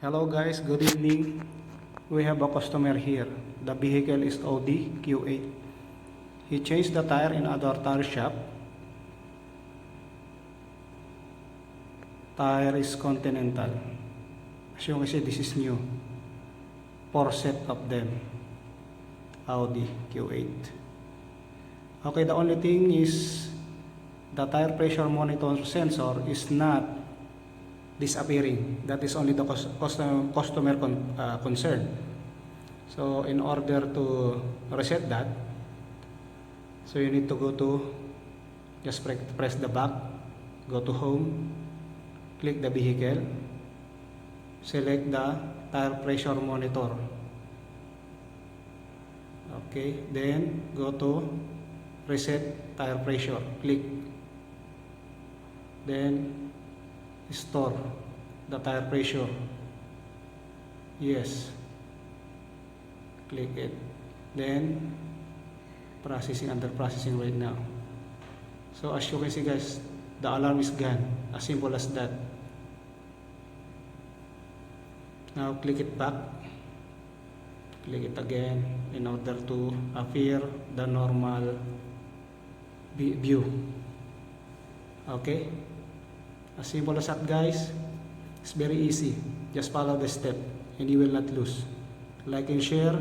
Hello guys, good evening. We have a customer here. The vehicle is Audi Q8. He changed the tire in other tire shop. Tire is Continental. As you can see, this is new. 4 set of them. Audi Q8. Okay, the only thing is the tire pressure monitor sensor is not disappearing. That is only the customer concern. So in order to reset that, so you need to go to, just press the back, go to home, click the vehicle, select the tire pressure monitor. Okay, then go to reset tire pressure, click, then store the tire pressure. Yes, click it, then processing, under processing right now. So as you can see guys, the alarm is gone, as simple as that. Now click it back, click it again in order to appear the normal view. Okay, as simple as that guys. It's very easy. Just follow the step and you will not lose. Like and share.